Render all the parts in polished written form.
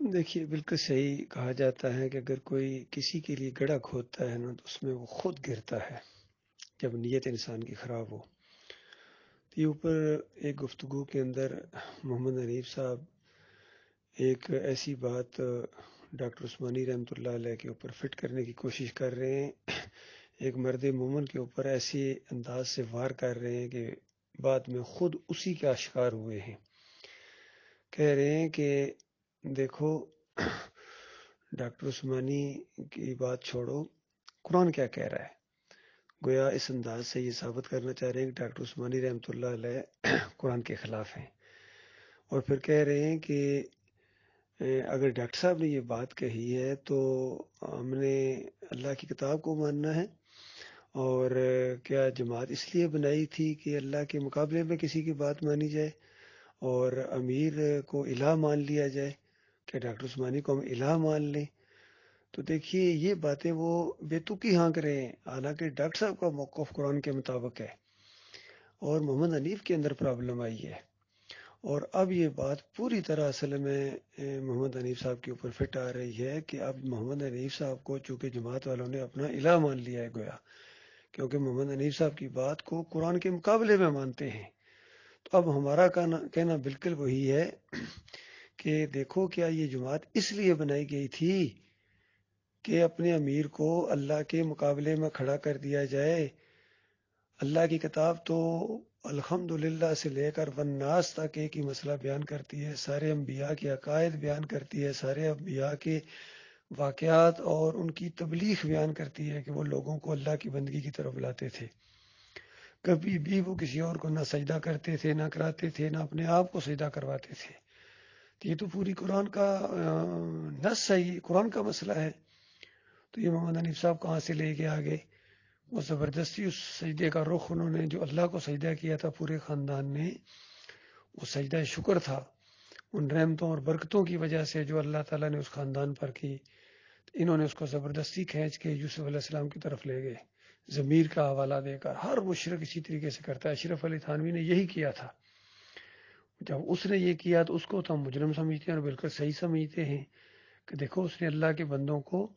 دیکھیے بالکل صحیح کہا جاتا ہے کہ اگر کوئی کسی کے لیے گڑھا کھودتا ہے نا تو اس میں وہ خود گرتا ہے جب نیت انسان کی خراب ہو۔ تو یہ اوپر ایک گفتگو کے اندر محمد حنیف صاحب ایک ایسی بات ڈاکٹر عثمانی رحمۃ اللہ علیہ کے اوپر فٹ کرنے کی کوشش کر رہے ہیں، ایک مرد مومن کے اوپر ایسے انداز سے وار کر رہے ہیں کہ بعد میں خود اسی کا شکار ہوئے ہیں۔ کہہ رہے ہیں کہ دیکھو ڈاکٹر عثمانی کی بات چھوڑو، قرآن کیا کہہ رہا ہے؟ گویا اس انداز سے یہ ثابت کرنا چاہ رہے ہیں کہ ڈاکٹر عثمانی رحمۃ اللہ علیہ قرآن کے خلاف ہیں، اور پھر کہہ رہے ہیں کہ اگر ڈاکٹر صاحب نے یہ بات کہی ہے تو ہم نے اللہ کی کتاب کو ماننا ہے، اور کیا جماعت اس لیے بنائی تھی کہ اللہ کے مقابلے میں کسی کی بات مانی جائے اور امیر کو الہ مان لیا جائے؟ کہ ڈاکٹر عثمانی کو ہم الہ مان لیں؟ تو دیکھیے یہ باتیں وہ بے تکی ہانک رہے ہیں، حالانکہ ڈاکٹر صاحب کا موقف قرآن کے مطابق ہے اور محمد حنیف کے اندر پرابلم آئی ہے، اور اب یہ بات پوری طرح اصل میں محمد حنیف صاحب کے اوپر فٹ آ رہی ہے کہ اب محمد حنیف صاحب کو چونکہ جماعت والوں نے اپنا الہ مان لیا ہے گویا، کیونکہ محمد حنیف صاحب کی بات کو قرآن کے مقابلے میں مانتے ہیں۔ تو اب ہمارا کہنا بالکل وہی ہے کہ دیکھو کیا یہ جماعت اس لیے بنائی گئی تھی کہ اپنے امیر کو اللہ کے مقابلے میں کھڑا کر دیا جائے؟ اللہ کی کتاب تو الحمدللہ سے لے کر والناس تک ایک ہی مسئلہ بیان کرتی ہے، سارے انبیاء کے عقائد بیان کرتی ہے، سارے انبیاء کے واقعات اور ان کی تبلیغ بیان کرتی ہے کہ وہ لوگوں کو اللہ کی بندگی کی طرف بلاتے تھے، کبھی بھی وہ کسی اور کو نہ سجدہ کرتے تھے، نہ کراتے تھے، نہ اپنے آپ کو سجدہ کرواتے تھے۔ تو یہ تو پوری قرآن کا نص ہے، یہ قرآن کا مسئلہ ہے۔ تو یہ محمد حنیف صاحب کہاں سے لے کے آگے؟ وہ زبردستی اس سجدے کا رخ انہوں نے جو اللہ کو سجدہ کیا تھا پورے خاندان نے، وہ سجدہ شکر تھا ان رحمتوں اور برکتوں کی وجہ سے جو اللہ تعالیٰ نے اس خاندان پر کی۔ انہوں نے اس کو زبردستی کھینچ کے یوسف علیہ السلام کی طرف لے گئے، ضمیر کا حوالہ دے کر۔ ہر مشرک اسی طریقے سے کرتا ہے، اشرف علی تھانوی نے یہی کیا تھا۔ جب اس نے یہ کیا تو اس کو تو ہم مجرم سمجھتے ہیں اور بالکل صحیح سمجھتے ہیں کہ دیکھو اس نے اللہ کے بندوں کو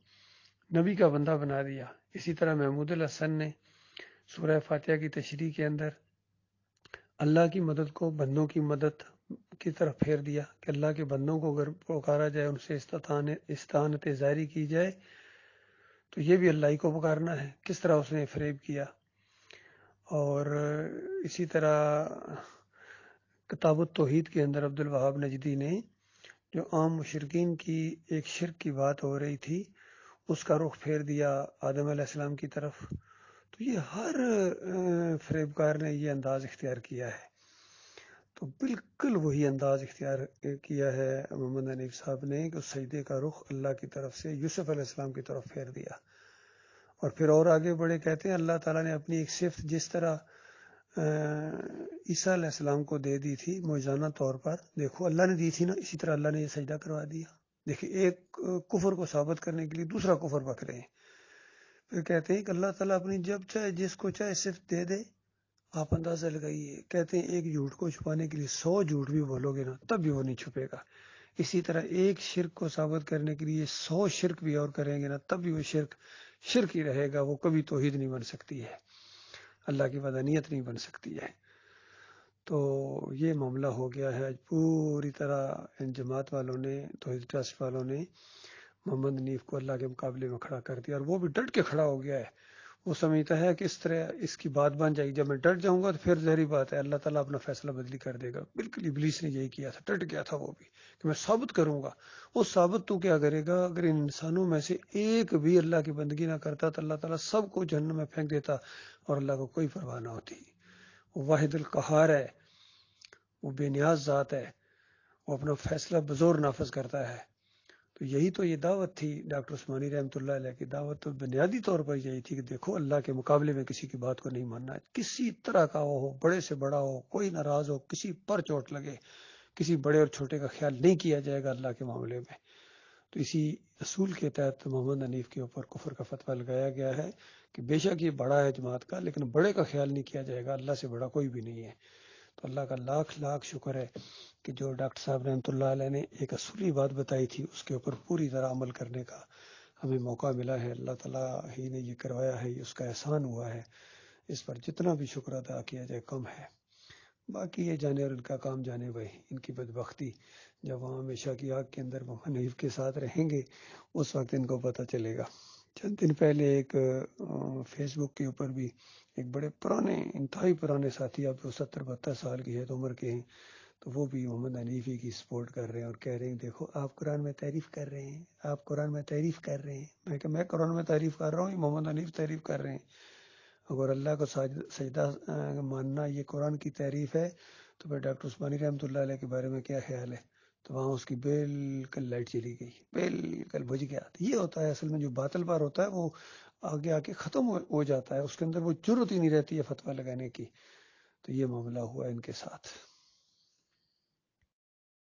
نبی کا بندہ بنا دیا۔ اسی طرح محمود الحسن نے سورہ فاتحہ کی تشریح کے اندر اللہ کی مدد کو بندوں کی مدد کی طرف پھیر دیا کہ اللہ کے بندوں کو اگر پکارا جائے، ان سے استعانت ظاہری کی جائے تو یہ بھی اللہ ہی کو پکارنا ہے۔ کس طرح اس نے فریب کیا۔ اور اسی طرح کتاب التوحید کے اندر عبد الوہاب نجدی نے جو عام مشرکین کی ایک شرک کی بات ہو رہی تھی، اس کا رخ پھیر دیا آدم علیہ السلام کی طرف۔ تو یہ ہر فریب کار نے یہ انداز اختیار کیا ہے، تو بالکل وہی انداز اختیار کیا ہے محمد حنیف صاحب نے کہ اس سجدے کا رخ اللہ کی طرف سے یوسف علیہ السلام کی طرف پھیر دیا۔ اور پھر اور آگے بڑھے، کہتے ہیں اللہ تعالیٰ نے اپنی ایک صفت جس طرح عیسیٰ علیہ السلام کو دے دی تھی موجزانہ طور پر، دیکھو اللہ نے دی تھی نا، اسی طرح اللہ نے یہ سجدہ کروا دیا۔ دیکھیں ایک کفر کو ثابت کرنے کے لیے دوسرا کفر پکڑے ہیں۔ پھر کہتے ہیں کہ اللہ تعالیٰ اپنی جب چاہے جس کو چاہے صفت دے دے، آپ اندازہ لگائیے۔ کہتے ہیں ایک جھوٹ کو چھپانے کے لیے 100 جھوٹ بھی بولو گے نا تب بھی وہ نہیں چھپے گا۔ اسی طرح ایک شرک کو ثابت کرنے کے لیے 100 شرک بھی اور کریں گے نا تب بھی وہ شرک ہی رہے گا، وہ کبھی توحید نہیں بن سکتی ہے، اللہ کی وحدانیت نہیں بن سکتی ہے۔ تو یہ معاملہ ہو گیا ہے آج پوری طرح ان جماعت والوں نے، توحید ٹرسٹ والوں نے محمد حنیف کو اللہ کے مقابلے میں کھڑا کر دیا، اور وہ بھی ڈٹ کے کھڑا ہو گیا ہے۔ وہ سمجھتا ہے کہ اس طرح اس کی بات بن جائے گی، جب میں ڈٹ جاؤں گا تو پھر ظاہری بات ہے اللہ تعالیٰ اپنا فیصلہ بدلی کر دے گا۔ بالکل ابلیس نے یہی کیا تھا، ڈٹ گیا تھا وہ بھی کہ میں ثابت کروں گا۔ وہ ثابت تو کیا کرے گا؟ اگر ان انسانوں میں سے ایک بھی اللہ کی بندگی نہ کرتا تو اللہ تعالیٰ سب کو جہنم میں پھینک دیتا اور اللہ کو کوئی پرواہ نہ ہوتی۔ وہ واحد القہار ہے، وہ بے نیاز ذات ہے، وہ اپنا فیصلہ بزور نافذ کرتا ہے۔ تو یہی تو یہ دعوت تھی ڈاکٹر عثمانی رحمۃ اللہ علیہ کی دعوت، تو بنیادی طور پر یہی تھی کہ دیکھو اللہ کے مقابلے میں کسی کی بات کو نہیں ماننا ہے، کسی طرح کا وہ ہو، بڑے سے بڑا ہو، کوئی ناراض ہو، کسی پر چوٹ لگے، کسی بڑے اور چھوٹے کا خیال نہیں کیا جائے گا اللہ کے معاملے میں۔ تو اسی اصول کے تحت محمد حنیف کے اوپر کفر کا فتویٰ لگایا گیا ہے کہ بے شک یہ بڑا ہے جماعت کا، لیکن بڑے کا خیال نہیں کیا جائے گا، اللہ سے بڑا کوئی بھی نہیں ہے۔ تو اللہ کا لاکھ لاکھ شکر ہے کہ جو ڈاکٹر صاحب رحمۃ اللہ علیہ نے ایک اصولی بات بتائی تھی اس کے اوپر پوری طرح عمل کرنے کا ہمیں موقع ملا ہے. اللہ تعالیٰ ہی نے یہ کروایا ہے، یہ اس کا احسان ہوا ہے. اس پر جتنا بھی شکر ادا کیا جائے کم ہے. باقی یہ جانے اور ان کا کام جانے بھائی، ان کی بدبختی جب وہاں ہمیشہ کی آگ کے اندر محمد حنیف کے ساتھ رہیں گے اس وقت ان کو پتہ چلے گا. چند دن پہلے ایک فیس بک کے اوپر بھی ایک بڑے پرانے، انتہائی پرانے ساتھی، اب وہ 70-72 سال کی ہے عمر کے ہیں، تو وہ بھی محمد حنیفی کی سپورٹ کر رہے ہیں اور کہہ رہے ہیں دیکھو آپ قرآن میں تعریف کر رہے ہیں، آپ قرآن میں تعریف کر رہے ہیں. میں کہ میں قرآن میں تعریف کر رہا ہوں، یہ محمد حنیف تعریف کر رہے ہیں. اگر اللہ کو سجدہ ماننا یہ قرآن کی تعریف ہے تو پھر ڈاکٹر عثمانی رحمۃ اللہ علیہ کے بارے میں کیا خیال ہے؟ تو وہاں اس کی بالکل لائٹ چلی گئی، بالکل بجھ گیا. یہ ہوتا ہے اصل میں، جو باطل بار ہوتا ہے وہ آگے آ کے ختم ہو جاتا ہے، اس کے اندر وہ جرت ہی نہیں رہتی ہے فتویٰ لگانے کی. تو یہ معاملہ ہوا ان کے ساتھ.